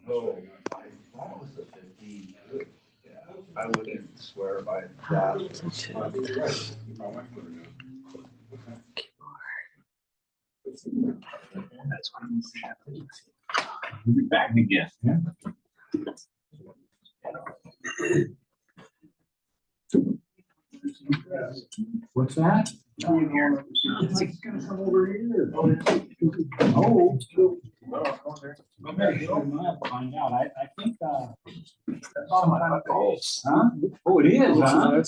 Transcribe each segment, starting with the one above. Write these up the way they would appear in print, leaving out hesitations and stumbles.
Oh, I thought it was the 15. Yeah, I wouldn't swear by that. That's what I'm saying. We'll be back again. What's that? It's gonna come over here. Oh. I better go find out. I think, that's all my calls. Huh? Oh, it is, huh?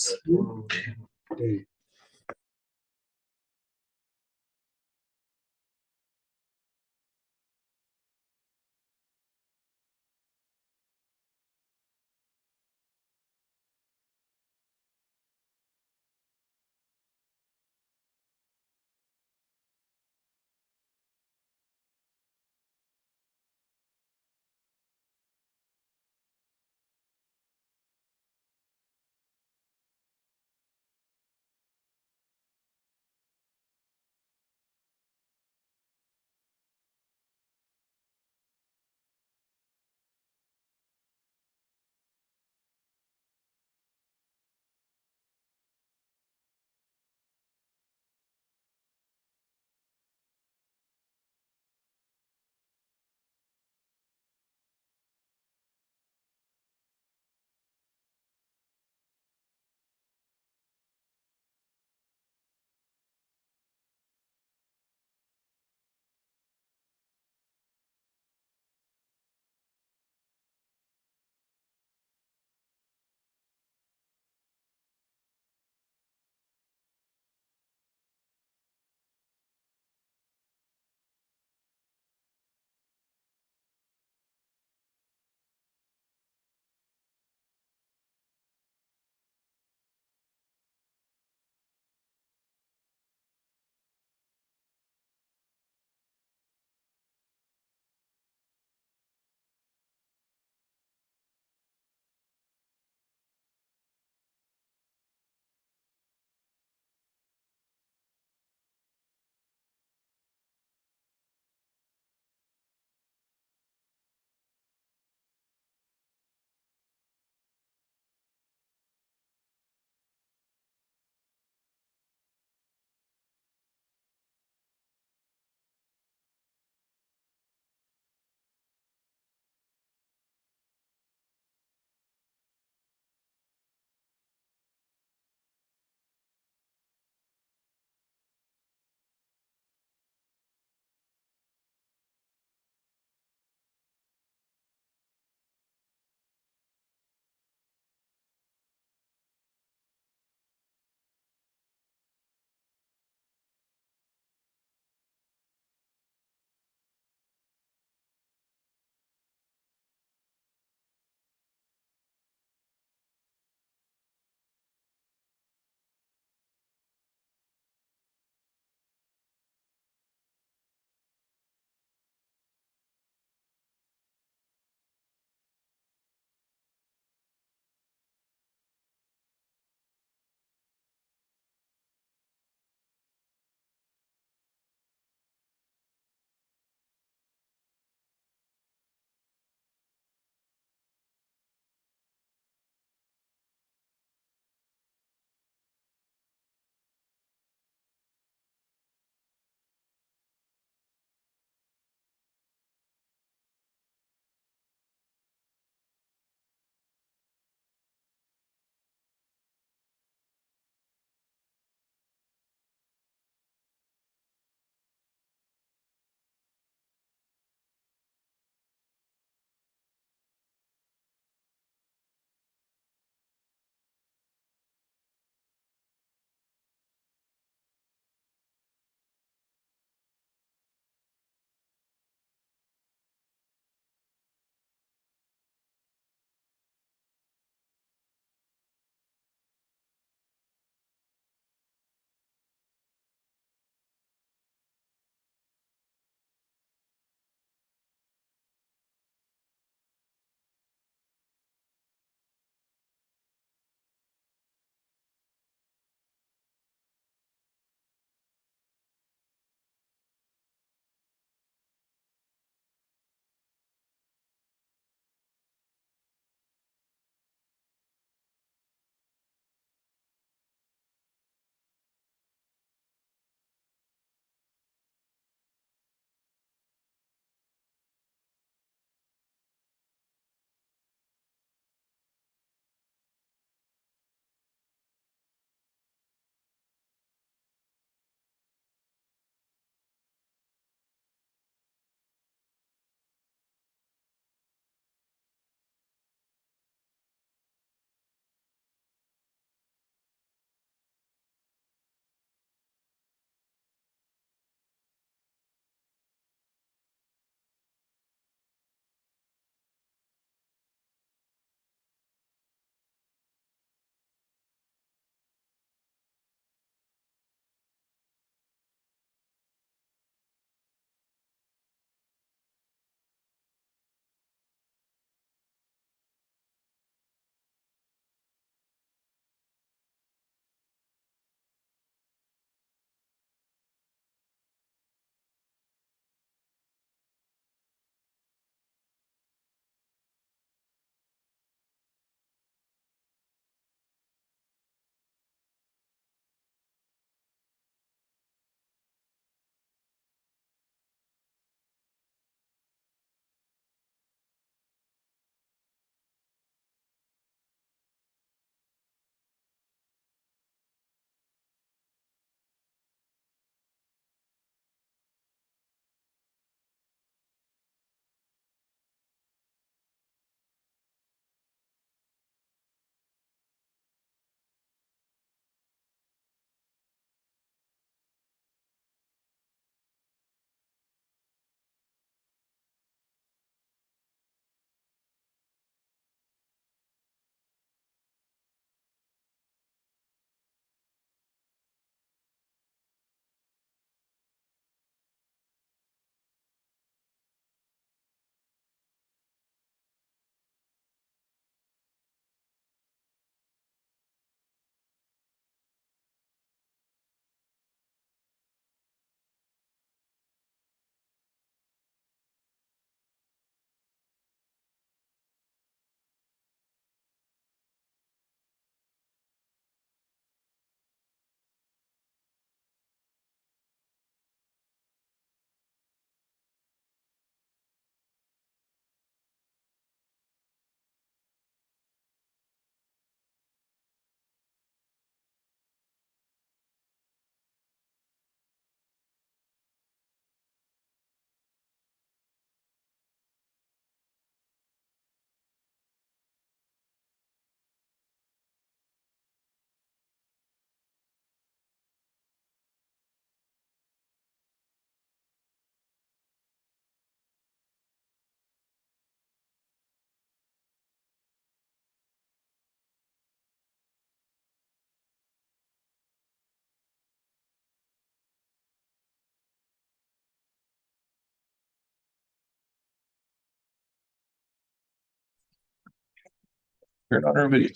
Turn on our video.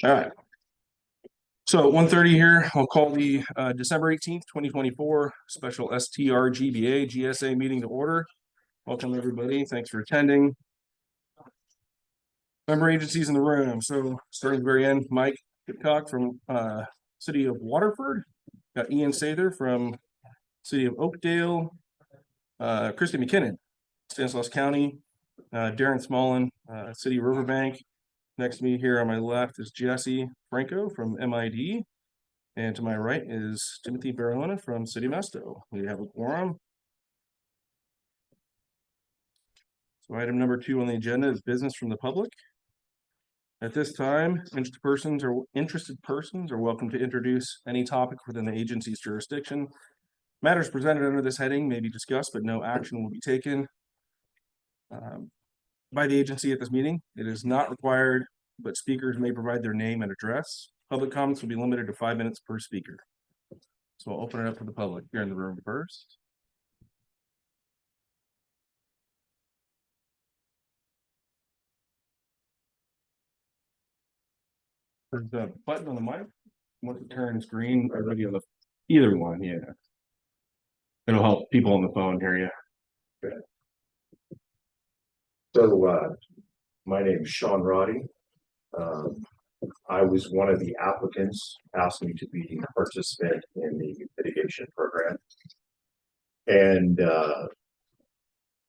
All right. So at 1:30 here, I'll call the December 18th, 2024 special STRGBA GSA meeting to order. Welcome, everybody. Thanks for attending. Member agencies in the room. So starting at the very end, Mike Hitchcock from City of Waterford. Got Ian Sather from City of Oakdale. Christy McKinnon, Stanislaus County. Darren Smallin, City of Riverbank. Next to me here on my left is Jesse Franco from MID. And to my right is Timothy Baralona from City Mesto. We have a quorum. So item number 2 on the agenda is business from the public. At this time, interested persons are welcome to introduce any topic within the agency's jurisdiction. Matters presented under this heading may be discussed, but no action will be taken by the agency at this meeting. It is not required, but speakers may provide their name and address. Public comments will be limited to 5 minutes per speaker. So I'll open it up to the public here in the room first. There's a button on the mic. Once it turns green, everybody on the either one, yeah. It'll help people on the phone hear you. Okay. So my name is Sean Roddy. I was one of the applicants asked me to be a participant in the mitigation program. And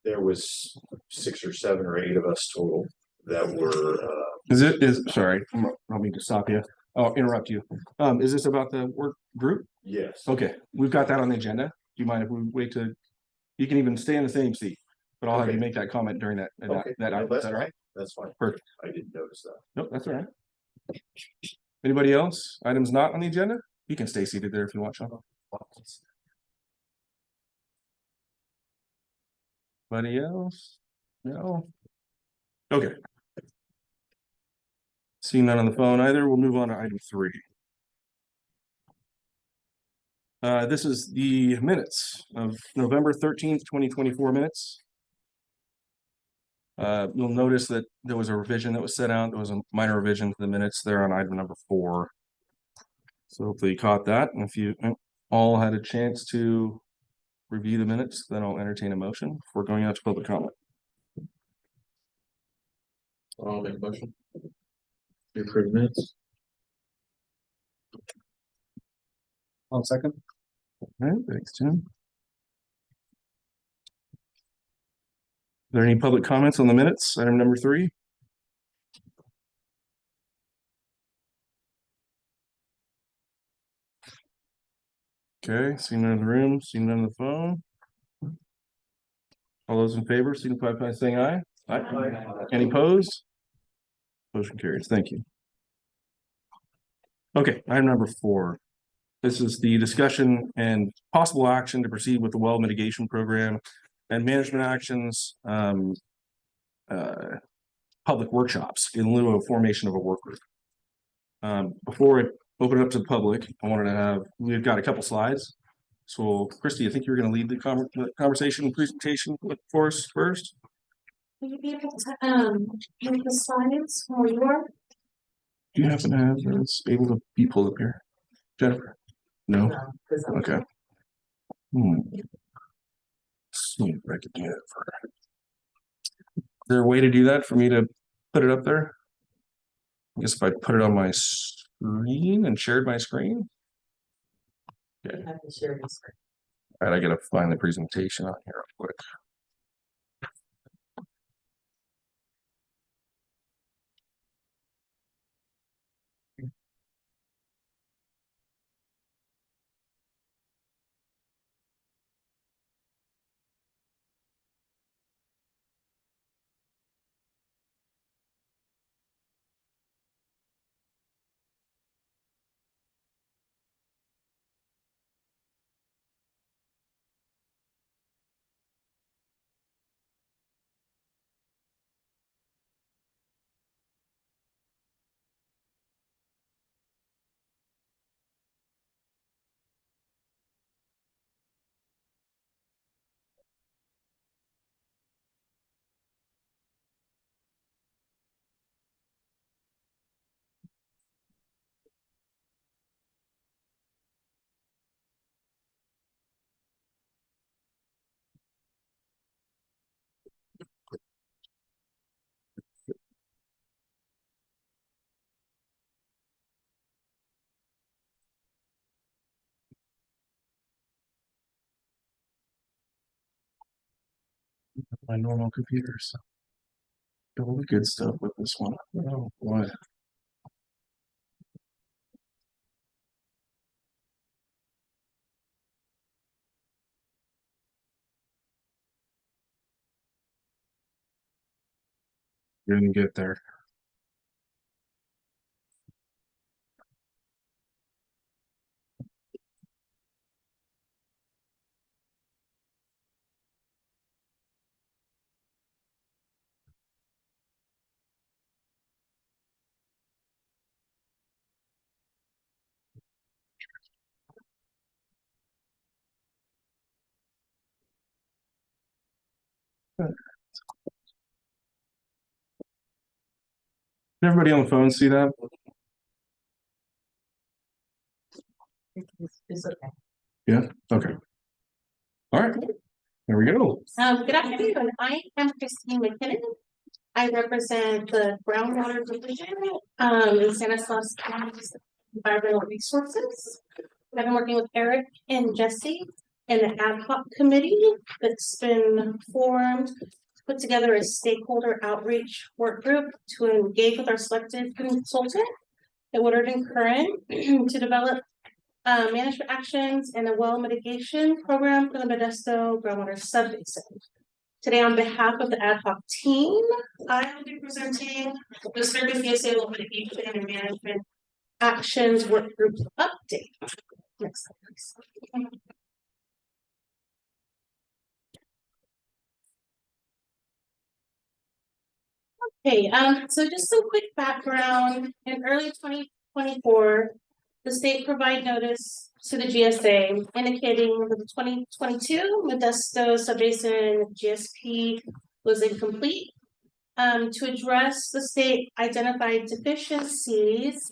there was 6 or 7 or 8 of us total that were sorry, I don't mean to stop you. I'll interrupt you. Is this about the work group? Yes. Okay, we've got that on the agenda. Do you mind if we wait to, you can even stay in the same seat, but I'll have you make that comment during that. Okay. Is that right? That's fine. Perfect. I didn't notice that. Nope, that's all right. Anybody else? Items not on the agenda? You can stay seated there if you want, Sean. Anybody else? No. Okay. Seeing none on the phone either, we'll move on to item 3. This is the minutes of November 13th, 2024 minutes. You'll notice that there was a revision that was set out. There was a minor revision to the minutes there on item number 4. So hopefully you caught that. And if you all had a chance to review the minutes, then I'll entertain a motion before going out to public comment. I'll make a motion. You approve minutes? I'll second. All right, thanks, Tim. Are there any public comments on the minutes? Item number 3. Okay, seeing none in the room, seeing none on the phone. All those in favor, signify by saying aye. Aye. Any opposed? Motion carries. Thank you. Okay, item number 4. This is the discussion and possible action to proceed with the well mitigation program and management actions, public workshops in lieu of formation of a work group. Before I open it up to the public, we've got a couple slides. So Christy, I think you were going to lead the conversation presentation for us first. Will you be able to read the slides where you are? Do you happen to have this able to be pulled up here? Jennifer? No? Okay. Let's see if I can do that for her. Is there a way to do that for me to put it up there? I guess if I put it on my screen and shared my screen. Okay. All right, I gotta find the presentation on here real quick. my normal computers. All the good stuff with this one. Oh boy. Didn't get there. Did everybody on the phone see that? It's okay. Yeah. Okay. All right. There we go. Good afternoon. I am Christine McKinnon. I represent the groundwater division in Stanislaus County's environmental resources. I've been working with Eric and Jesse in an ad hoc committee that's been formed to put together a stakeholder outreach work group to engage with our selected consultant at Woodard and Curran to develop management actions and a well mitigation program for the Modesto groundwater subbasin. Today, on behalf of the ad hoc team, I will be presenting the STRGBA well mitigation and management actions work group update. Next slide, please. Okay, so just some quick background. In early 2024, the state provided notice to the GSA indicating that the 2022 Modesto Subbasin GSP was incomplete. To address the state identified deficiencies,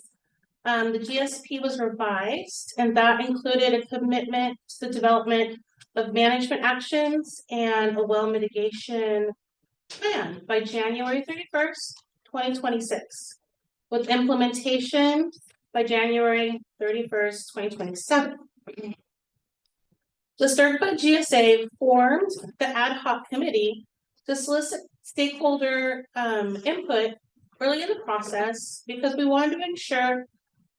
the GSP was revised, and that included a commitment to the development of management actions and a well mitigation plan by January 31st, 2026, with implementation by January 31st, 2027. The STRGBA GSA formed the ad hoc committee to solicit stakeholder input early in the process because we wanted to ensure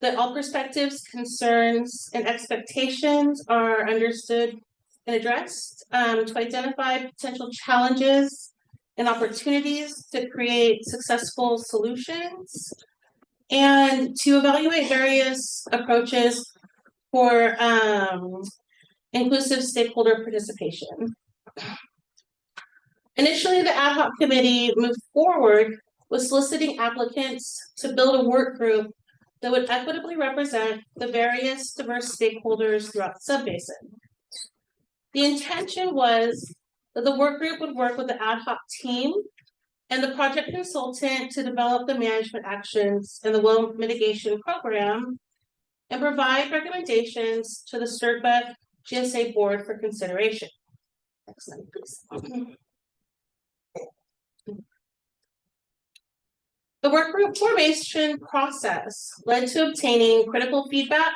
that all perspectives, concerns, and expectations are understood and addressed, to identify potential challenges and opportunities to create successful solutions, and to evaluate various approaches for inclusive stakeholder participation. Initially, the ad hoc committee moved forward with soliciting applicants to build a work group that would equitably represent the various diverse stakeholders throughout the subbasin. The intention was that the work group would work with the ad hoc team and the project consultant to develop the management actions and the well mitigation program and provide recommendations to the STRGBA GSA board for consideration. Next slide, please. The work group formation process led to obtaining critical feedback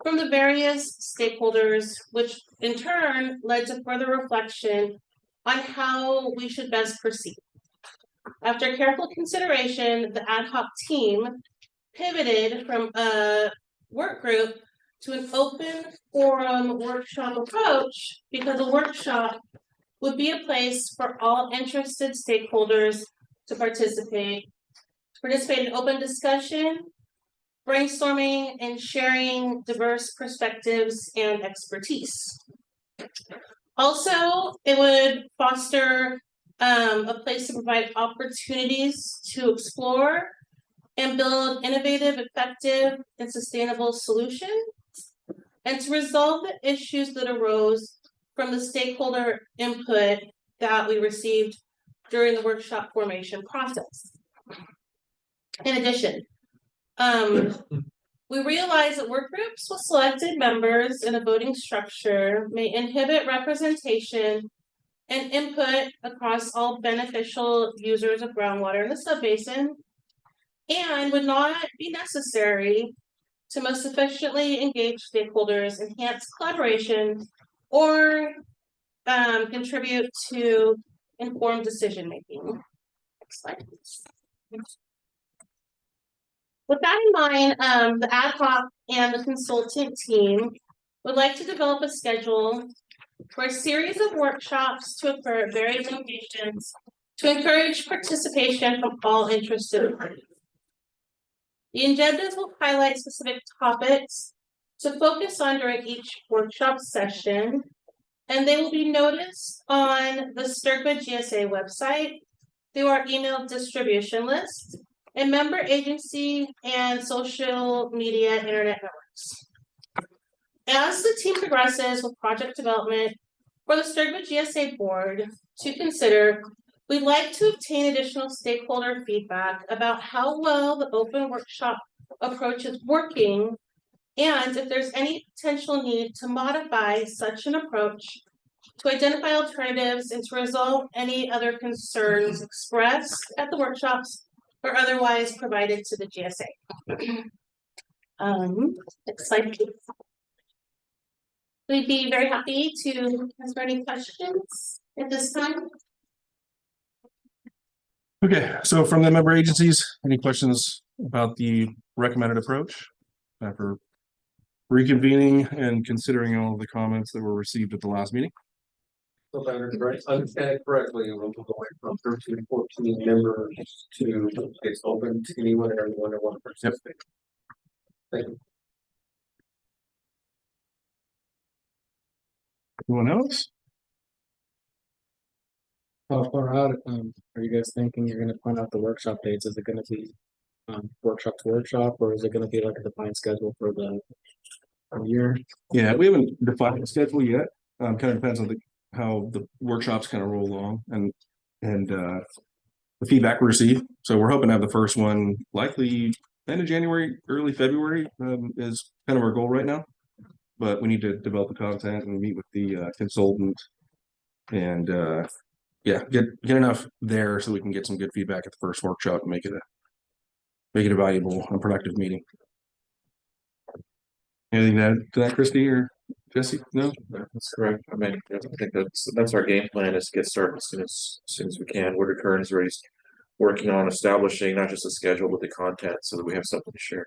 from the various stakeholders, which in turn led to further reflection on how we should best proceed. After careful consideration, the ad hoc team pivoted from a work group to an open forum workshop approach because a workshop would be a place for all interested stakeholders to participate in open discussion, brainstorming, and sharing diverse perspectives and expertise. Also, it would foster a place to provide opportunities to explore and build innovative, effective, and sustainable solutions, and to resolve the issues that arose from the stakeholder input that we received during the workshop formation process. In addition, we realize that work groups with selected members in a voting structure may inhibit representation and input across all beneficial users of groundwater in the subbasin, and would not be necessary to most efficiently engage stakeholders, enhance collaboration, or contribute to informed decision-making. Next slide, please. With that in mind, the ad hoc and the consultant team would like to develop a schedule for a series of workshops to occur at various locations to encourage participation from all interested parties. The agendas will highlight specific topics to focus on during each workshop session, and they will be noticed on the STRGBA GSA website through our email distribution list and member agency and social media internet networks. As the team progresses with project development for the STRGBA GSA board to consider, we'd like to obtain additional stakeholder feedback about how well the open workshop approach is working and if there's any potential need to modify such an approach to identify alternatives and to resolve any other concerns expressed at the workshops or otherwise provided to the GSA. Next slide, please. We'd be very happy to answer any questions at this time. Okay, so from the member agencies, any questions about the recommended approach after reconvening and considering all of the comments that were received at the last meeting? So if I understand it correctly, we'll go away from 13 to 14 members to it's open to anyone and everyone that wants to participate. Thank you. Anyone else? How far out, are you guys thinking you're gonna point out the workshop dates? Is it gonna be, workshop to workshop, or is it gonna be like a defined schedule for the year? Yeah, we haven't defined a schedule yet. Kind of depends on how the workshops kind of roll along and the feedback we receive. So we're hoping to have the first one likely end of January, early February, is kind of our goal right now. But we need to develop the content and meet with the consultant and yeah, get enough there so we can get some good feedback at the first workshop and make it a valuable and productive meeting. Anything to add to that, Christy or Jesse? No, That's correct. I mean, I think that's our game plan is to get started as soon as we can. Word of Current is already working on establishing not just the schedule but the content so that we have something to share.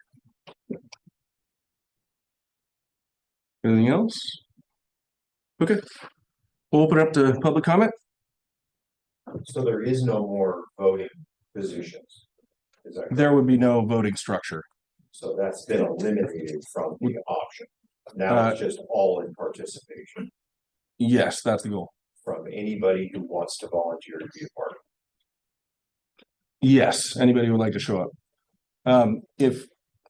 anything else? Okay, we'll open up to public comment. So there is no more voting positions. Is that correct? There would be no voting structure. So that's been eliminated from the option. Now it's just all in participation Yes, that's the goal. from anybody who wants to volunteer to be a part. Yes, anybody who would like to show up. If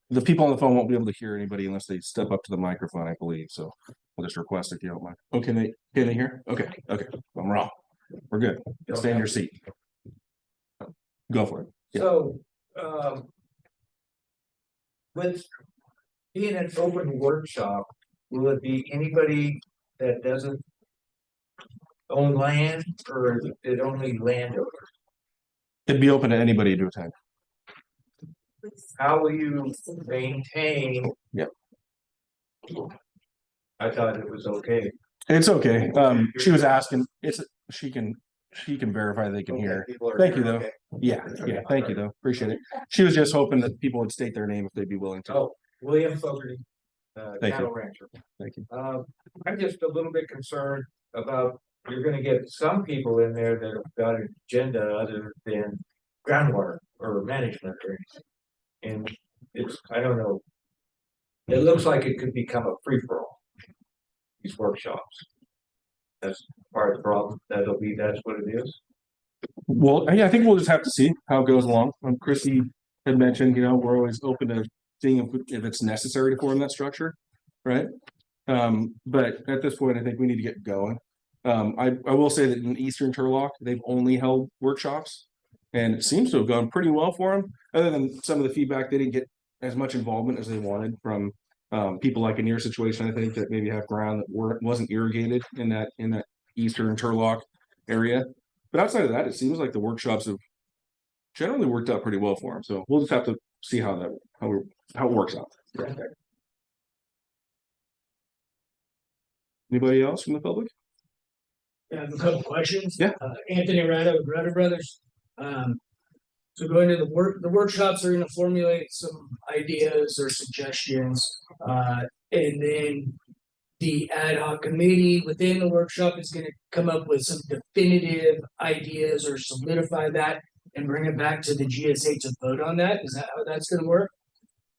the people on the phone won't be able to hear anybody unless they step up to the microphone, I believe. So we'll just request if you don't mind. Oh, can they hear? Okay, I'm wrong. We're good. Stay in your seat. Go for it. Yeah. So, with being an open workshop, will it be anybody that doesn't own land, or is it only landowners? It'd be open to anybody to attend. How will you maintain? Yep. I thought it was okay. It's okay. She was asking, she can verify they can hear. Thank you though. Okay. Yeah, thank you though. Appreciate it. She was just hoping that people would state their name if they'd be willing to. Oh, William Fogarty, Thank cattle you. rancher. Thank you. I'm just a little bit concerned about, you're gonna get some people in there that have got an agenda other than groundwater or management or anything. And it's, I don't know. It looks like it could become a free-for-all, these workshops. That's part of the problem. That's what it is. Well, yeah, I think we'll just have to see how it goes along. Chrissy had mentioned, we're always open to seeing if it's necessary to form that structure, right? But at this point, I think we need to get going. I will say that in Eastern Turlock, they've only held workshops, and it seems to have gone pretty well for them. Other than some of the feedback, they didn't get as much involvement as they wanted from people like in your situation. I think that maybe have ground that wasn't irrigated in that Eastern Turlock area. But outside of that, it seems like the workshops have generally worked out pretty well for them. So we'll just have to see how it works out. Okay. Anybody else from the public? I have a couple questions. Yeah. Anthony Rada with Rada Brothers. So going to the workshops are gonna formulate some ideas or suggestions. And then the ad hoc committee within the workshop is gonna come up with some definitive ideas or solidify that and bring it back to the GSA to vote on that. Is that how that's gonna work?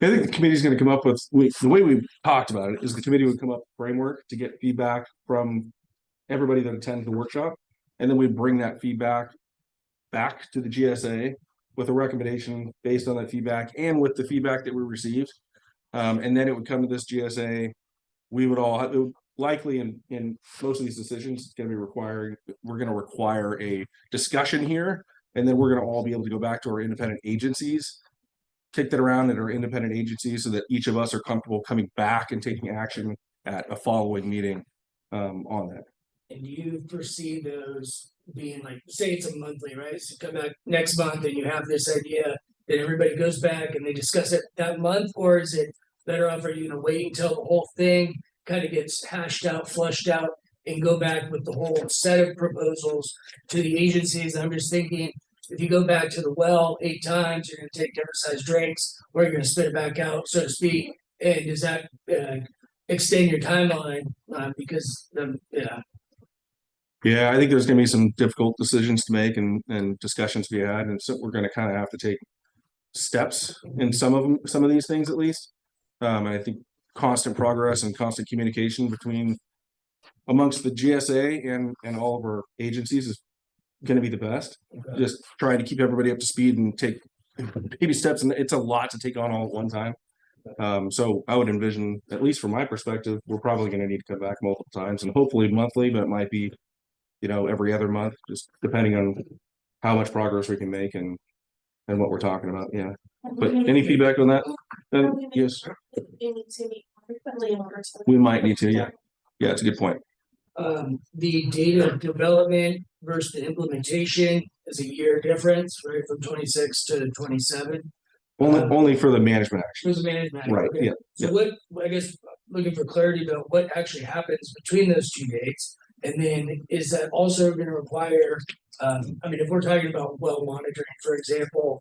I think the committee's going to come up with, the way we talked about it is the committee would come up with a framework to get feedback from everybody that attends the workshop. And then we bring that feedback back to the GSA with a recommendation based on that feedback and with the feedback that we received. And then it would come to this GSA. We would all, it would likely in most of these decisions, it's going to be we're going to require a discussion here. And then we're going to all be able to go back to our independent agencies, kick that around at our independent agencies so that each of us are comfortable coming back and taking action at a following meeting on that. And do you foresee those being like, say it's a monthly, right? So come back next month and you have this idea, then everybody goes back and they discuss it that month? Or is it better off for you to wait until the whole thing kind of gets hashed out, flushed out, and go back with the whole set of proposals to the agencies? I'm just thinking, if you go back to the well 8 times, you're gonna take different sized drinks, or you're gonna spit it back out, so to speak. And does that extend your timeline? Because Yeah, I think there's going to be some difficult decisions to make and discussions to be had, and so we're going to kind of have to take steps in some of these things at least. And I think constant progress and constant communication amongst the GSA and all of our agencies is going to be the best. Okay. Just trying to keep everybody up to speed and take baby steps, and it's a lot to take on all at one time. So I would envision, at least from my perspective, we're probably going to need to come back multiple times, and hopefully monthly, but it might be, every other month, just depending on how much progress we can make and what we're talking about. Yeah. But any feedback on that? Yes, You need to meet frequently in order to. we might need to. Yeah. Yeah, it's a good point. the data development versus the implementation is a year difference, right, from 26 to 27. Only for the management action. For the management. Right, Okay. yeah. So what, I guess, looking for clarity about what actually happens between those 2 dates. And then is that also going to require, if we're talking about well monitoring, for example,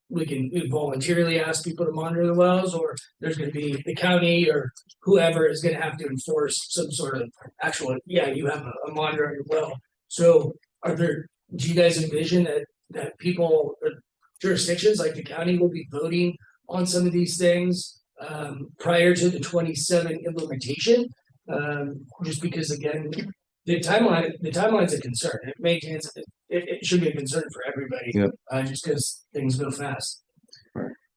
we voluntarily ask people to monitor the wells, or there's going to be the county or whoever is going to have to enforce some sort of actual, you have a monitor on your well. So do you guys envision that people, jurisdictions like the county will be voting on some of these things prior to the 27 implementation? Just because, again, the timeline's a concern. It maintains it should be a concern for everybody. Yep. Just because things go fast.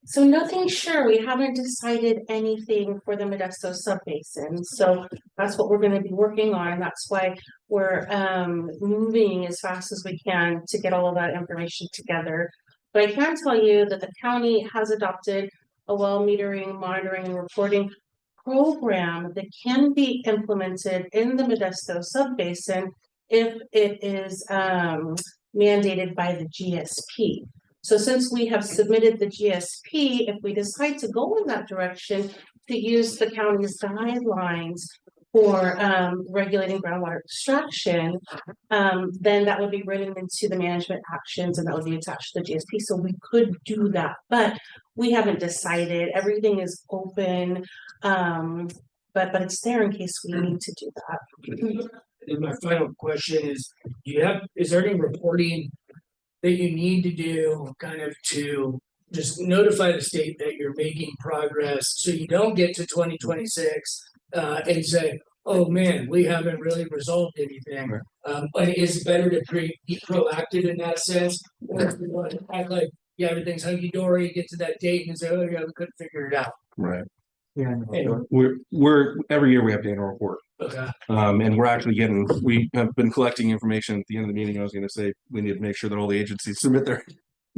So nothing sure, we haven't decided anything for the Modesto subbasin, so that's what we're gonna be working on, and that's why we're moving as fast as we can to get all of that information together. But I can tell you that the county has adopted a well metering, monitoring, and reporting program that can be implemented in the Modesto subbasin if it is mandated by the GSP. So since we have submitted the GSP, if we decide to go in that direction to use the county's guidelines for regulating groundwater extraction, then that would be written into the management actions and that would be attached to the GSP. So we could do that, but we haven't decided. Everything is open, but it's there in case we need to do that. And my final question is there any reporting that you need to do kind of to just notify the state that you're making progress so you don't get to 2026 and say, oh man, we haven't really resolved anything. But is it better to be proactive in that sense? Or if you want to act like, everything's hunky-dory, get to that date and say, oh yeah, we couldn't figure it out. Right. Yeah. We're every year we have the annual report. Okay. And we have been collecting information at the end of the meeting. I was going to say we need to make sure that all the agencies submit their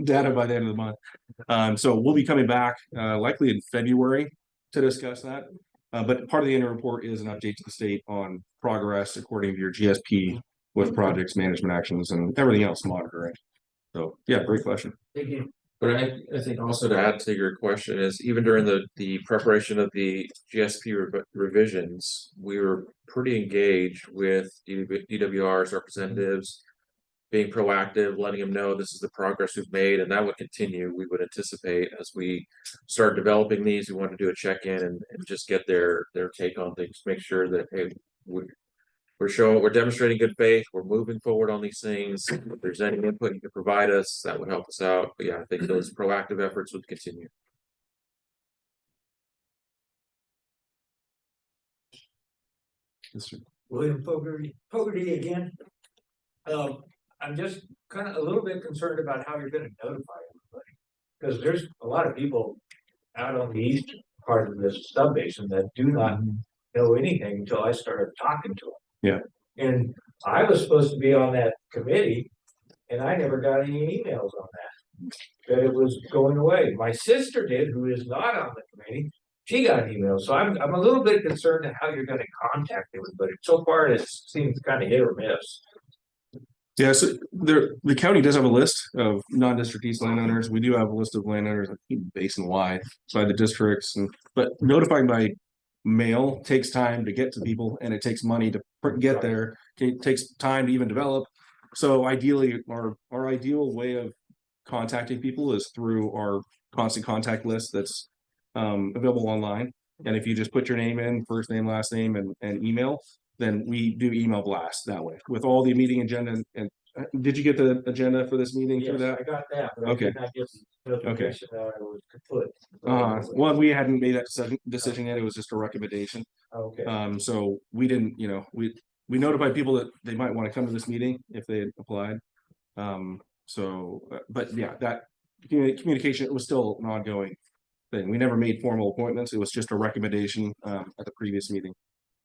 data by the end of the month. So we'll be coming back likely in February to discuss that. But part of the annual report is an update to the state on progress according to your GSP with projects, management actions, and everything else monitoring. So yeah, great question. Thank you. But I think also to add to your question is even during the preparation of the GSP revisions, we were pretty engaged with DWR's representatives, being proactive, letting them know this is the progress we've made, and that would continue. We would anticipate as we start developing these, we want to do a check-in and just get their take on things, make sure that hey, we're demonstrating good faith, we're moving forward on these things. If there's any input you can provide us, that would help us out. But yeah, I think those proactive efforts would continue. William Fogarty again. I'm just kind of a little bit concerned about how you're gonna notify everybody. Because there's a lot of people out on the east part of this subbasin that do not know anything until I started talking to them. Yeah. And I was supposed to be on that committee and I never got any emails on that it was going away. My sister did, who is not on the committee. She got an email. So I'm a little bit concerned at how you're gonna contact everybody. So far it seems kind of hit or miss. Yeah, so the county does have a list of non-district east landowners. We do have a list of landowners basin wide by the districts, but notifying by mail takes time to get to people, and it takes money to get there. It takes time to even develop. So ideally, our ideal way of contacting people is through our constant contact list that's available online. And if you just put your name in, first name, last name, and email, then we do email blasts that way with all the meeting agenda. And did you get the agenda for this meeting through that? I got that. But Okay. I did not get the notification that I was kaput. Well, we hadn't made that decision yet. It was just a recommendation. Okay. So we didn't, we notified people that they might want to come to this meeting if they had applied. But yeah, that communication was still an ongoing thing. We never made formal appointments. It was just a recommendation at the previous meeting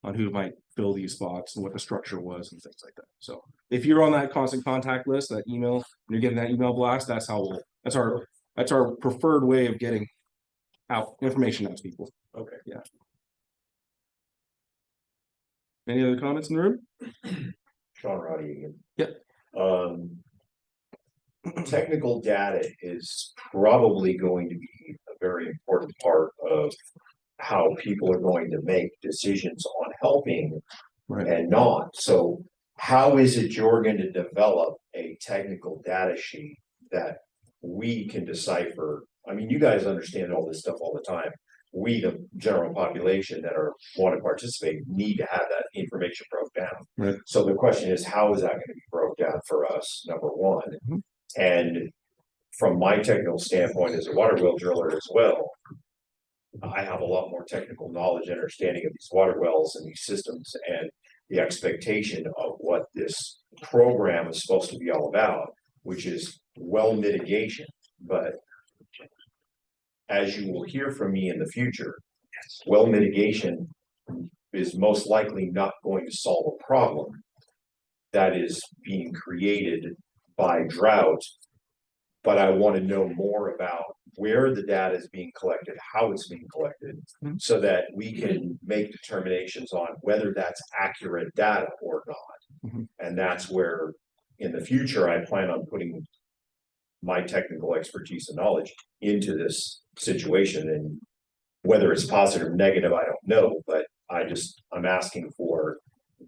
on who might fill these spots and what the structure was and things like that. So if you're on that constant contact list, that email, and you're getting that email blast, that's our preferred way of getting out information out to people. Okay. Yeah. Any other comments in the room? Sean Roddy again. Yeah. Technical data is probably going to be a very important part of how people are going to make decisions on helping and not. So how is it you're going to develop a technical data sheet that we can decipher? I mean, you guys understand all this stuff all the time. We, the general population that want to participate, need to have that information broke down. Right. So the question is, how is that going to be broke down for us? Number one. Mm-hmm. And from my technical standpoint as a water well driller as well, I have a lot more technical knowledge and understanding of these water wells and these systems and the expectation of what this program is supposed to be all about, which is well mitigation. But as you will hear from me in the future, well mitigation is most likely not going to solve a problem that is being created by drought. But I want to know more about where the data is being collected, how it's being collected, so that we can make determinations on whether that's accurate data or not. And that's where in the future I plan on putting my technical expertise and knowledge into this situation. And whether it's positive or negative, I don't know, but I'm asking for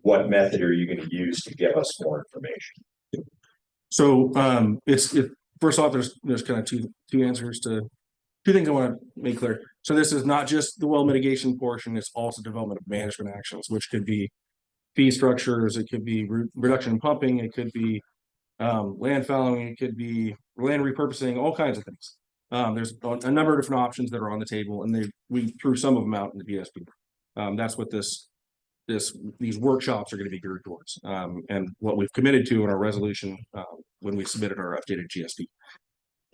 what method are you going to use to give us more information? So first off, there's kind of two answers to two things I want to make clear. So this is not just the well mitigation portion, it's also development of management actions, which could be fee structures, it could be reduction in pumping, it could be land fallowing, it could be land repurposing, all kinds of things. There's a number of different options that are on the table, and we threw some of them out in the GSP. That's what these workshops are going to be geared towards, and what we've committed to in our resolution when we submitted our updated GSP.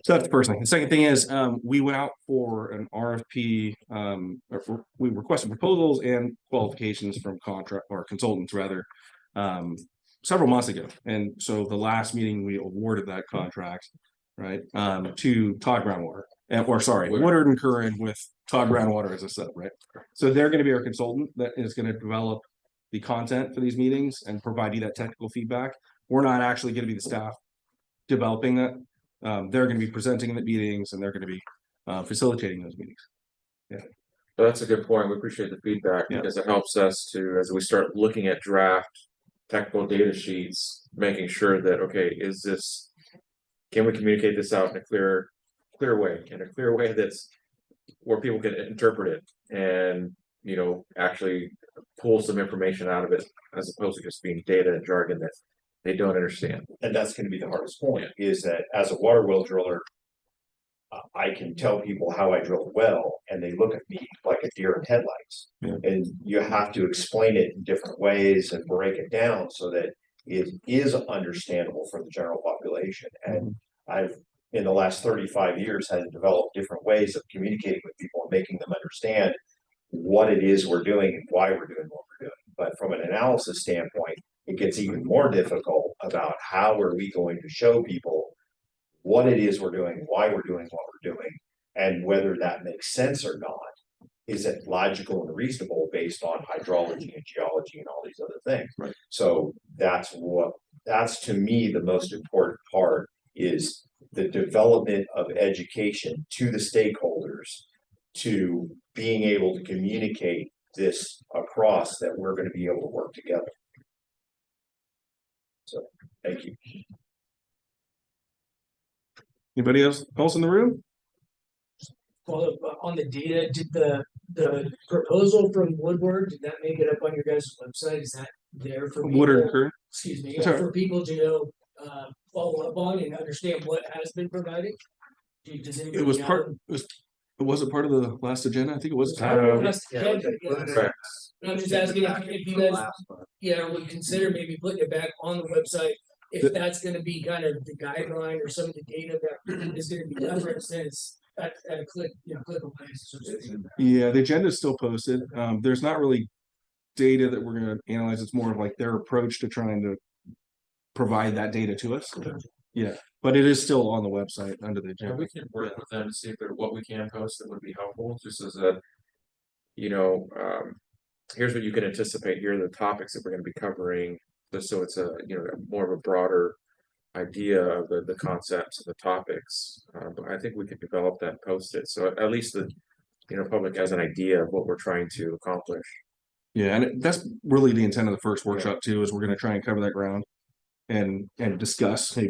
So that's the first thing. The second thing is we went out for an RFP. We requested proposals and qualifications from consultants rather several months ago, and so the last meeting we awarded that contract to Todd Groundwater, Woodard and Curran with Todd Groundwater as a sub, right? So they're going to be our consultant that is going to develop the content for these meetings and provide you that technical feedback. We're not actually going to be the staff developing that they're going to be presenting in the meetings and they're going to be facilitating those meetings. Well, that's a good point. We appreciate the feedback Yeah. because it helps us to, as we start looking at draft technical data sheets, making sure that, okay, can we communicate this out in a clear way that's where people can interpret it and, actually pull some information out of it as opposed to just being data and jargon that they don't understand. And that's gonna be the hardest point, is that as a water well driller, I can tell people how I drill a well, and they look at me like a deer in headlights. Yeah. And you have to explain it in different ways and break it down so that it is understandable for the general population. And I've, in the last 35 years, had developed different ways of communicating with people and making them understand what it is we're doing and why we're doing what we're doing. But from an analysis standpoint, it gets even more difficult about how are we going to show people what it is we're doing, why we're doing what we're doing, and whether that makes sense or not. Is it logical and reasonable based on hydrology and geology and all these other things? Right. So that's to me the most important part, is the development of education to the stakeholders, to being able to communicate this across, that we're going to be able to work together. So thank you. Anybody else in the room? Follow up on the data, did the proposal from Woodward, did that make it up on your guys' website? Is that there for people? Woodard Current? Excuse me, Sorry. for people to know, follow up on and understand what has been provided? Does anybody It was know? part. Was it part of the last agenda? I think it was. That's- Right. I'm just asking if you guys, would consider maybe putting it back on the website, if that's gonna be kind of the guideline or some of the data that is gonna be referenced, and it's at a click, clickable basis. Yeah, the agenda is still posted. There's not really data that we're going to analyze. It's more of like their approach to trying to provide that data to us. Yeah, but it is still on the website under the Yeah, agenda. we can work with them to see if what we can post that would be helpful, just as a, here's what you can anticipate, here are the topics that we're gonna be covering, just so it's a, more of a broader idea of the concepts and the topics. But I think we could develop that, post it, so at least the, public has an idea of what we're trying to accomplish. Yeah, and that's really the intent of the first workshop too, is we're going to try and cover that ground and discuss, hey,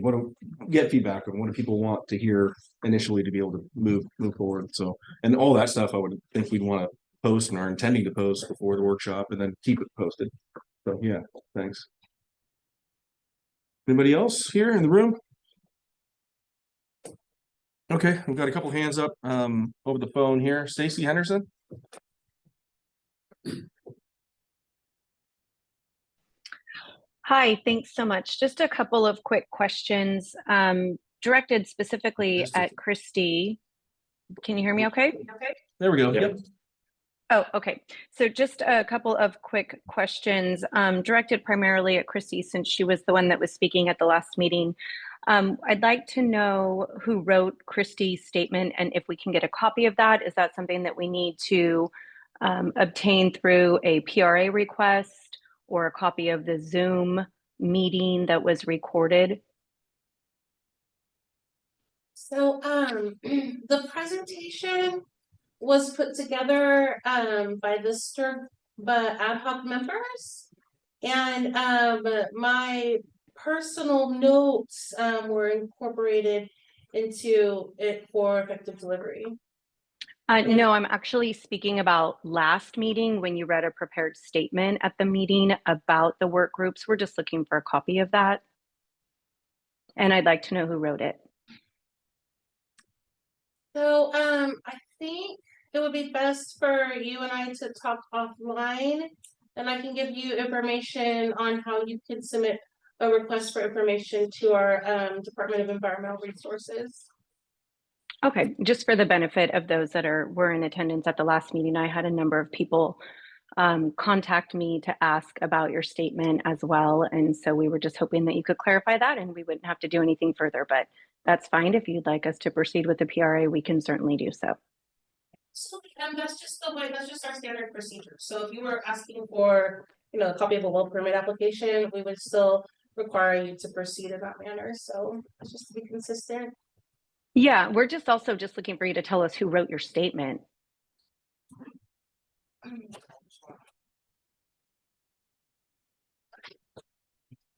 get feedback on what do people want to hear initially to be able to move forward. So, and all that stuff I would think we'd want to post and are intending to post before the workshop and then keep it posted. So yeah, thanks. Anybody else here in the room? Okay, we've got a couple hands up over the phone here. Stacy Henderson. Hi, thanks so much. Just a couple of quick questions directed specifically at Christy. Can you hear me okay? There we go. Yeah. Yep. Oh, okay. So just a couple of quick questions directed primarily at Christy, since she was the one that was speaking at the last meeting. I'd like to know who wrote Christy's statement and if we can get a copy of that. Is that something that we need to obtain through a PRA request or a copy of the Zoom meeting that was recorded? So the presentation was put together by the STRGBA ad hoc members, and my personal notes were incorporated into it for effective delivery. No, I'm actually speaking about last meeting when you read a prepared statement at the meeting about the work groups. We're just looking for a copy of that. And I'd like to know who wrote it. So I think it would be best for you and I to talk offline, and I can give you information on how you can submit a request for information to our Department of Environmental Resources. Okay, just for the benefit of those that were in attendance at the last meeting, I had a number of people contact me to ask about your statement as well. And so we were just hoping that you could clarify that and we wouldn't have to do anything further, but that's fine. If you'd like us to proceed with the PRA, we can certainly do so. So that's just our standard procedure. So if you were asking for, a copy of a well permit application, we would still require you to proceed in that manner. So just to be consistent. Yeah, we're just also just looking for you to tell us who wrote your statement.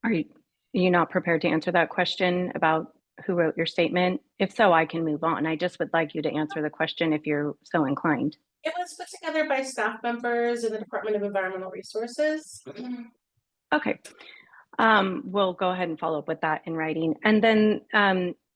Are you not prepared to answer that question about who wrote your statement? If so, I can move on. I just would like you to answer the question if you're so inclined. It was put together by staff members in the Department of Environmental Resources. Okay. We'll go ahead and follow up with that in writing. And then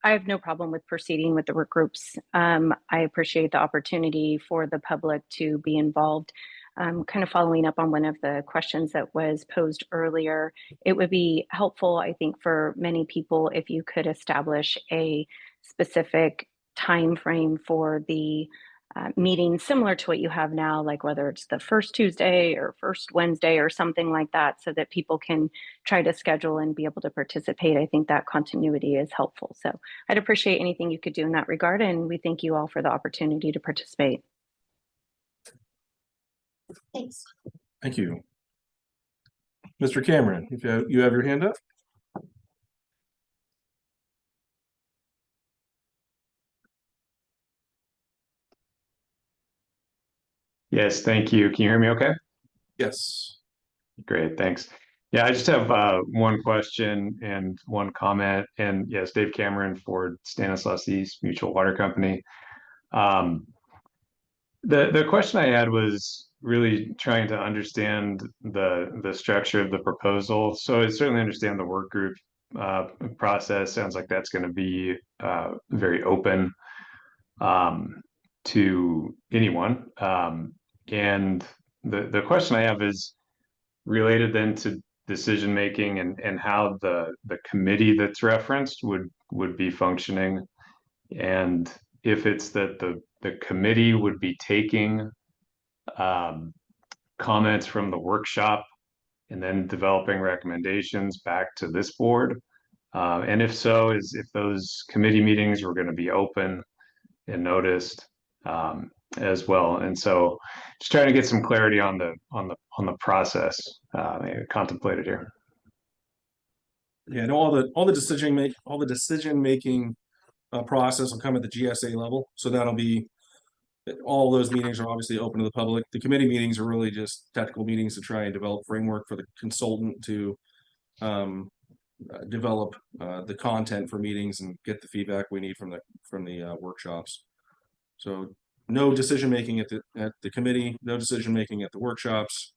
I have no problem with proceeding with the work groups. I appreciate the opportunity for the public to be involved. Kind of following up on one of the questions that was posed earlier, it would be helpful, I think, for many people if you could establish a specific time frame for the meeting similar to what you have now, like whether it's the first Tuesday or first Wednesday or something like that, so that people can try to schedule and be able to participate. I think that continuity is helpful. So I'd appreciate anything you could do in that regard. And we thank you all for the opportunity to participate. Thanks. Thank you. Mr. Cameron, if you have your hand up. Yes, thank you. Can you hear me okay? Yes. Great, thanks. Yeah, I just have one question and one comment. And yes, Dave Cameron for Stanislaus East Mutual Water Company. The question I had was really trying to understand the structure of the proposal. So I certainly understand the work group process. Sounds like that's going to be very open to anyone. And the question I have is related then to decision making and how the committee that's referenced would be functioning, and if it's that the committee would be taking comments from the workshop and then developing recommendations back to this board, and if so, is if those committee meetings were going to be open and noticed as well. And so just trying to get some clarity on the process contemplated here. Yeah, and all the decision making process will come at the GSA level. So that'll be all those meetings are obviously open to the public. The committee meetings are really just technical meetings to try and develop framework for the consultant to develop the content for meetings and get the feedback we need from the workshops. So no decision making at the committee, no decision making at the workshops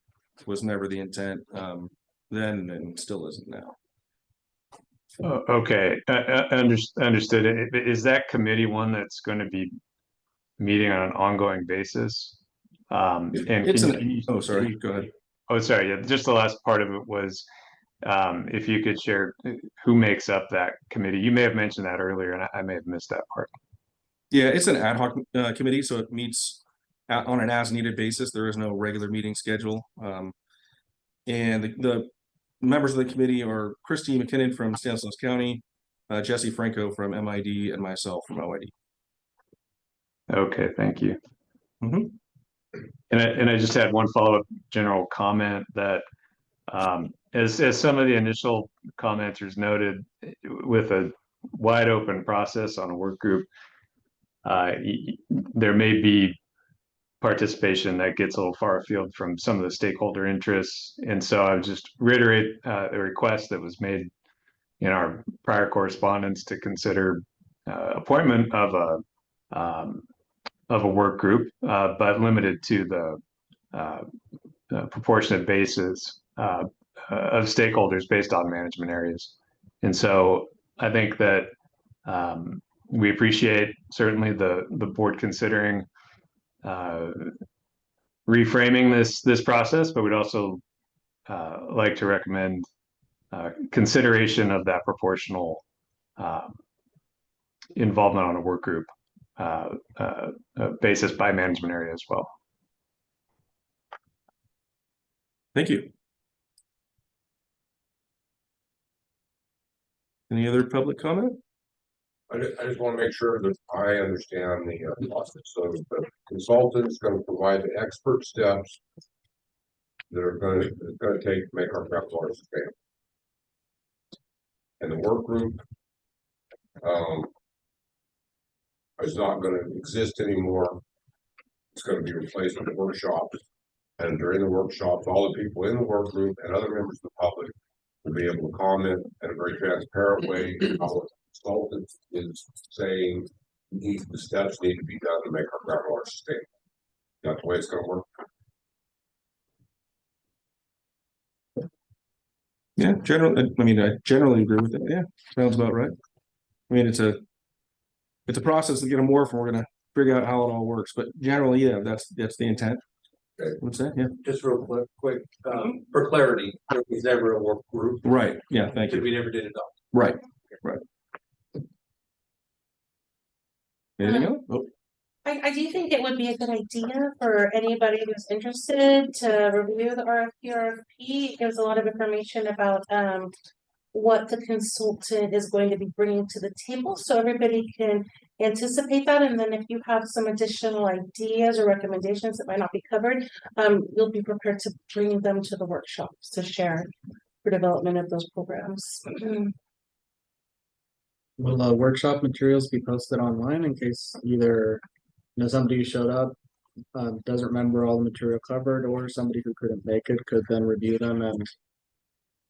was never the intent then, and still isn't now. Okay, understood. Is that committee one that's going to be meeting on an ongoing basis? And oh, sorry, go ahead. Oh, sorry. Yeah, just the last part of it was if you could share who makes up that committee. You may have mentioned that earlier, and I may have missed that part. Yeah, it's an ad hoc committee, so it meets on an as-needed basis. There is no regular meeting schedule. And the members of the committee are Christy McKinnon from Stanislaus County, Jesse Franco from MID, and myself from OID. Okay, thank you. Mm-hmm. And I just had one follow-up general comment that as some of the initial commenters noted, with a wide open process on a work group, there may be participation that gets a little far afield from some of the stakeholder interests. And so I would just reiterate the request that was made in our prior correspondence to consider appointment of a work group, but limited to the proportionate basis of stakeholders based on management areas. And so I think that we appreciate certainly the board considering reframing this process, but we'd also like to recommend consideration of that proportional involvement on a work group basis by management area as well. Thank you. Any other public comment? I just want to make sure that I understand the process. So the consultant is going to provide the expert steps that are going to take to make our groundwater sustainable. And the work group is not gonna exist anymore. It's gonna be replaced with workshops. And during the workshops, all the people in the work group and other members of the public will be able to comment in a very transparent way how the consultant is saying the steps need to be done to make our groundwater sustainable. That's the way it's gonna work. Yeah, I generally agree with it. Yeah, sounds about right. I mean, it's a process to get them more, and we're gonna figure out how it all works. But generally, yeah, that's the intent. What's that? Yeah. Just real quick, for clarity, there was never a work group. Right. Yeah. Thank you. We never did adopt. Right. Right. Anything else? Oh. I do think it would be a good idea for anybody who's interested to review the RFP. It gives a lot of information about what the consultant is going to be bringing to the table, so everybody can anticipate that. And then if you have some additional ideas or recommendations that might not be covered, you'll be prepared to bring them to the workshops to share for development of those programs. Will workshop materials be posted online in case either somebody who showed up doesn't remember all the material covered, or somebody who couldn't make it could then review them and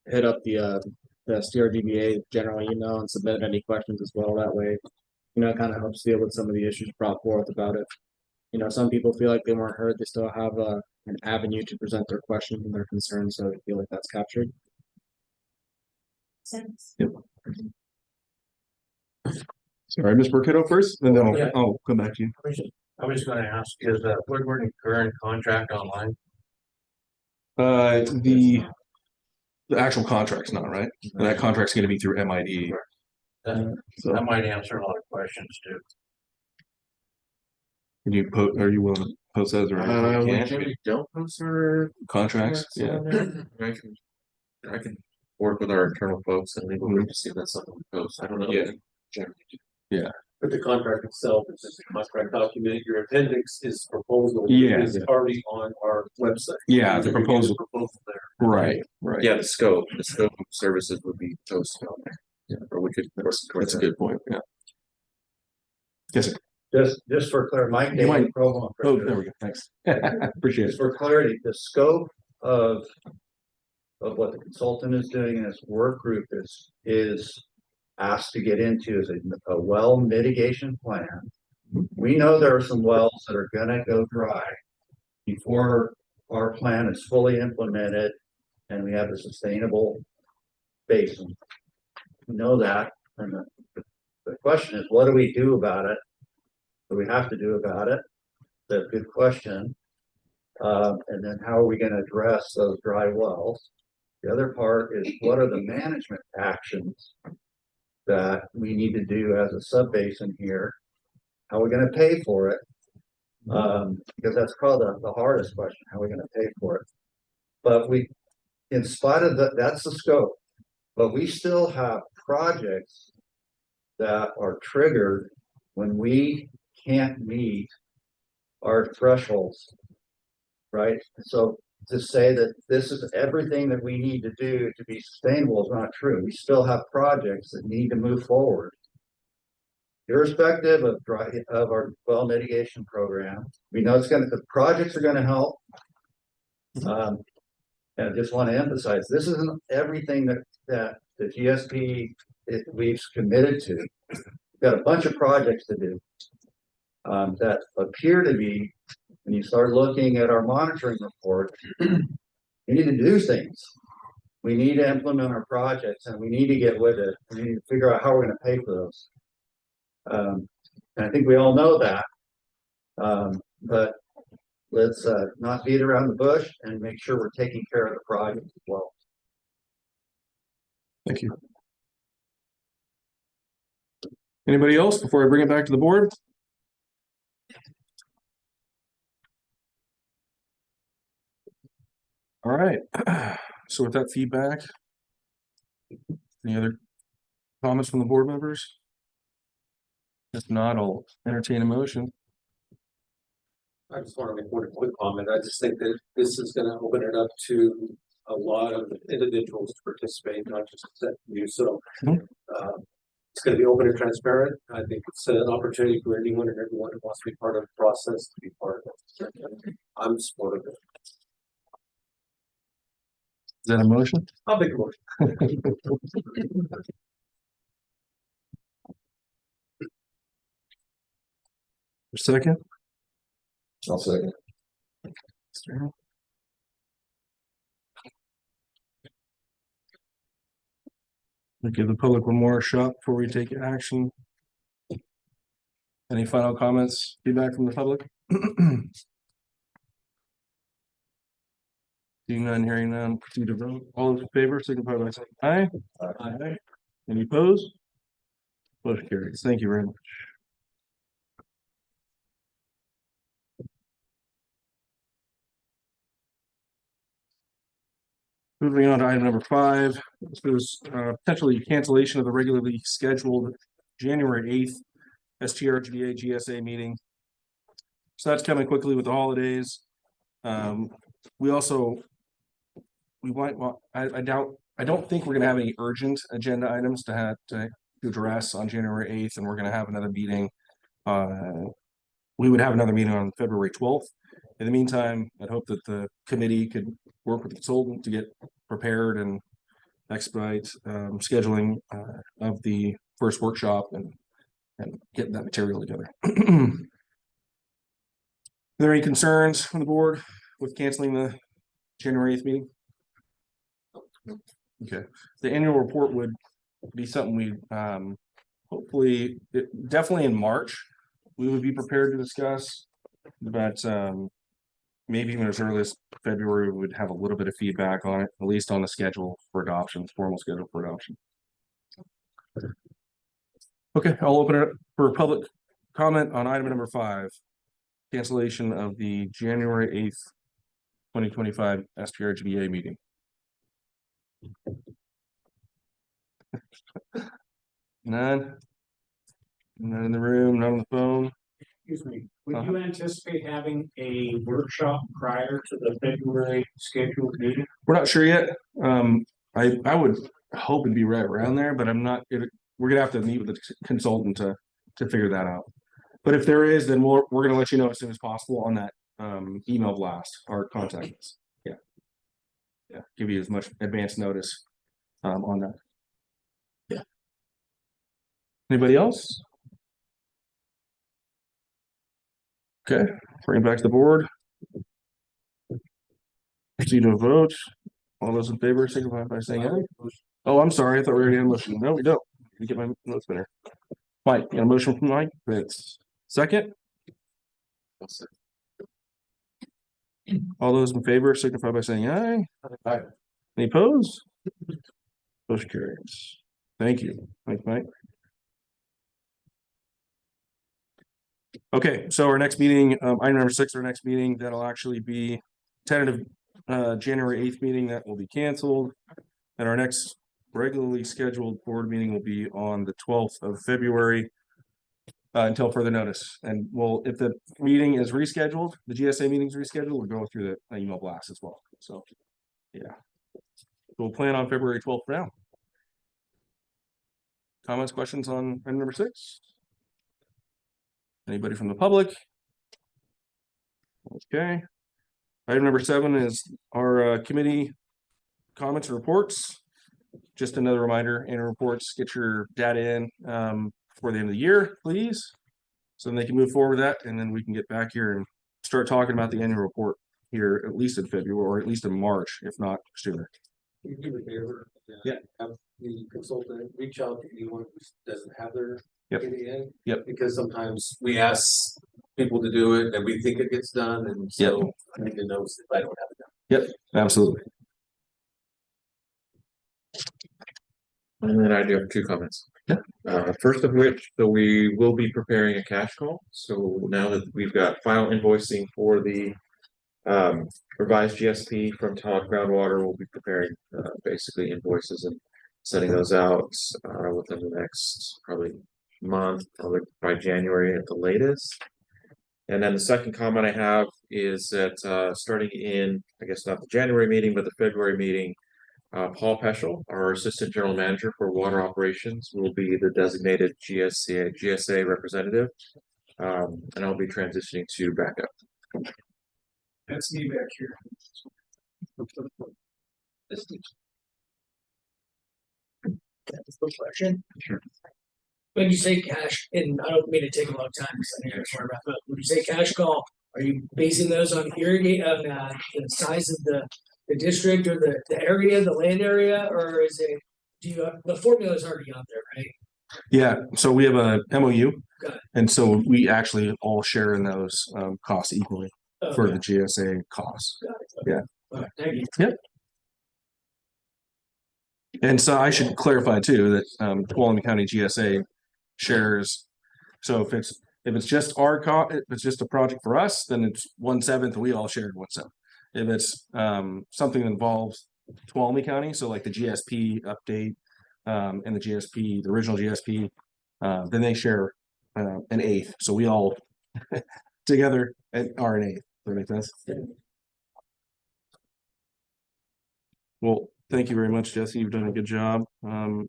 hit up the STRGBA general email and submit any questions as well? That way, it kind of helps deal with some of the issues brought forth about it. Some people feel like they weren't heard. They still have an avenue to present their questions and their concerns, so they feel like that's captured. Sense. Yep. Sorry, Ms. Burkitto first, and then Yeah. I'll come back to you. I was gonna ask, is Woodward current contract online? The actual contract's not right. And that contract's going to be through MID. That might answer a lot of questions too. Can you are you willing to post those or We can't? generally don't post our Contracts? Yeah. I can work with our internal folks and legal group to see if that's something we post. I don't know. Yeah. Generally. But the contract itself is just a contract document. Your appendix is proposal. Yeah. Is already on our website. Yeah, the You can get proposal. Proposal there. Right. Right. Yeah, the scope of services would be posted on there. Yeah, or we could. That's a good point. Yeah. Yes, sir. Just for clarity, Mike, You might- program. Oh, there we go. Thanks. Appreciate Just it. for clarity, the scope of what the consultant is doing in his work group is asked to get into is a well mitigation plan. We know there are some wells that are gonna go dry before our plan is fully implemented and we have a sustainable basin. We know that, and the question is, what do we do about it? What do we have to do about it? That's a good question. And then how are we gonna address those dry wells? The other part is, what are the management actions that we need to do as a sub-basin here? How are we gonna pay for it? Because that's probably the hardest question, how are we gonna pay for it? But in spite of that, that's the scope, but we still have projects that are triggered when we can't meet our thresholds, right? So to say that this is everything that we need to do to be sustainable is not true. We still have projects that need to move forward. Irrespective of our well mitigation program, we know the projects are gonna help. And I just want to emphasize, this isn't everything that the GSP we've committed to. We've got a bunch of projects to do that appear to be, when you start looking at our monitoring report, we need to do things. We need to implement our projects and we need to get with it. We need to figure out how we're going to pay for those. And I think we all know that. But let's not beat around the bush and make sure we're taking care of the project as well. Thank you. Anybody else before I bring it back to the board? All right. So with that feedback, any other comments from the board members? If not, I'll entertain a motion. I just want to make one quick comment. I just think that this is going to open it up to a lot of individuals to participate, not just you. So It's gonna be open and transparent. I think it's an opportunity for anyone and everyone who wants to be part of the process to be part of it. I'm supportive of it. Is that a motion? I'll make a motion. Second? I'll second. We'll give the public one more shot before we take action. Any final comments, feedback from the public? Seeing none, hearing none, proceed to vote. All those in favor, signify by saying aye. Aye. Any opposed? Motion carries. Thank you very much. Moving on to item number 5, this is potentially cancellation of the regularly scheduled January 8th STRGBA GSA meeting. So that's coming quickly with the holidays. We might want, I don't think we're gonna have any urgent agenda items to address on January 8th, and we're gonna have another meeting. We would have another meeting on February 12th. In the meantime, I'd hope that the committee could work with the consultant to get prepared and expedite scheduling of the first workshop and getting that material together. Are there any concerns from the board with canceling the January 8th meeting? Okay, the annual report would be something we hopefully, definitely in March, we would be prepared to discuss, but maybe even as early as February, we would have a little bit of feedback on it, at least on the schedule for adoption, formal schedule for adoption. Okay, I'll open it up for public comment on item number 5, cancellation of the January 8th, 2025 STRGBA meeting. None in the room, none on the phone. Excuse me, would you anticipate having a workshop prior to the February scheduled meeting? We're not sure yet. I would hope it'd be right around there, but I'm not. We're gonna have to meet with the consultant to figure that out. But if there is, then we're gonna let you know as soon as possible on that email blast or contact us. Yeah, give you as much advance notice on that. Yeah. Anybody else? Okay, bring it back to the board. Proceed to a vote. All those in favor, signify by saying aye. Oh, I'm sorry. I thought we already had a motion. No, we don't. Let me get my notes better. Mike, got a motion from Mike. Vince. Second. All those in favor, signify by saying aye. Aye. Any opposed? Motion carries. Thank you. Thanks, Mike. Okay, so our next meeting, item number 6, our next meeting, that'll actually be tentative January 8th meeting that will be canceled. And our next regularly scheduled board meeting will be on the 12th of February until further notice. And if the meeting is rescheduled, the GSA meeting is rescheduled, we'll go through the email blast as well. So, yeah. We'll plan on February 12th for now. Comments, questions on item number 6? Anybody from the public? Okay. Item number 7 is our committee comments and reports. Just another reminder, annual reports, get your data in before the end of the year, please. So then they can move forward with that, and then we can get back here and start talking about the annual report here, at least in February, or at least in March, if not sooner. You do me a favor. Yeah. Have the consultant reach out to anyone who doesn't have their Yep. data in. Yep. Because sometimes we ask people to do it and we think it gets done, and so I need to know if I don't have it done. Yep, absolutely. And then I do have 2 comments. Yeah. First of which, so we will be preparing a cash call. So now that we've got final invoicing for the revised GSP from Todd Groundwater, we'll be preparing basically invoices and sending those out within the next probably month, probably by January at the latest. And then the second comment I have is that starting in, I guess not the January meeting, but the February meeting, Paul Peschel, our Assistant General Manager for Water Operations, will be the designated GSA representative. And I'll be transitioning to backup. That's me back here. Question. Sure. When you say cash, and I don't mean to take a long time because I know you're smart about, but when you say cash call, are you basing those on the size of the district or the area, the land area, or is it? The formula is already out there, right? Yeah, so we have a MOU, Got it. and so we actually all share in those costs equally for the GSA costs. Yeah. Okay, thank you. Yep. And so I should clarify too that Tuolumne County GSA shares. So if it's just our if it's just a project for us, then it's 1/7. We all share 1/7. If it's something that involves Tuolumne County, so like the GSP update and the original GSP, then they share an 1/8. So we all together are an 1/8. Does that make sense? Well, thank you very much, Jesse. You've done a good job on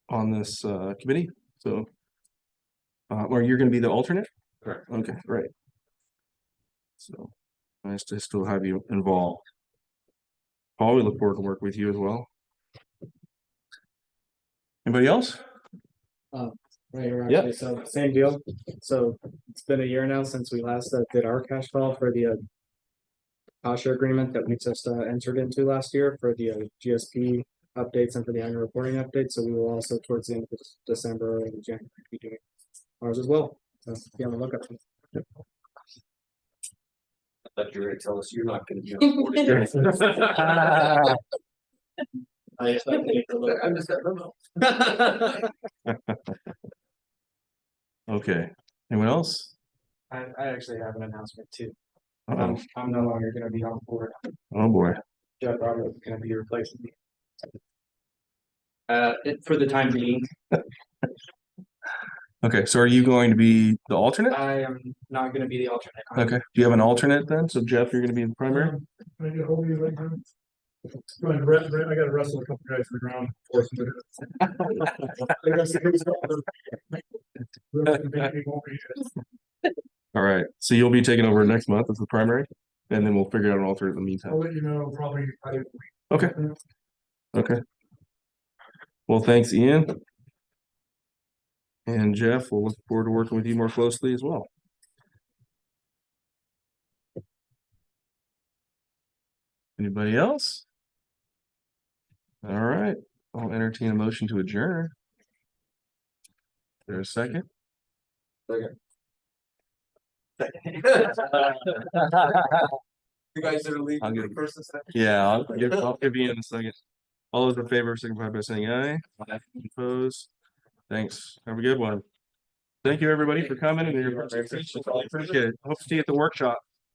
this committee. So, or you're going to be the alternate? Correct. Okay, right. So, nice to still have you involved. Paul, we look forward to work with you as well. Anybody else? Right, right. Yep. Okay, so same deal. So it's been a year now since we last did our cash call for the Kasha agreement that we just entered into last year for the GSP updates and for the annual reporting updates. So we will also towards the end of December and January be doing ours as well. So be on the lookout. I thought you were gonna tell us you're not gonna be on board. I'm just Okay. Anyone else? I actually have an announcement too. Uh-oh. I'm no longer going to be on board. Oh boy. Jeff Roberts is going to be replacing me. For the time being, Okay, so are you going to be the alternate? I am not going to be the alternate. Okay. Do you have an alternate then? So Jeff, you're going to be the primary? Can I get hold of you right now? Go ahead, Brett, I gotta wrestle a couple guys to the ground. Force them to- All right. So you'll be taking over next month as the primary, and then we'll figure out an alternate in the meantime. I'll let you know probably. Okay. Okay. Well, thanks, Ian. And Jeff, we'll look forward to working with you more closely as well. Anybody else? All right. I'll entertain a motion to adjourn. Is there a second? You guys are leaving. I'll give- the first and second? Yeah, I'll give you in a second. All those in favor, signify by saying aye. Opposed? Thanks. Have a good one. Thank you, everybody, for coming and your participation. Appreciate it. Hope to see you at the workshop.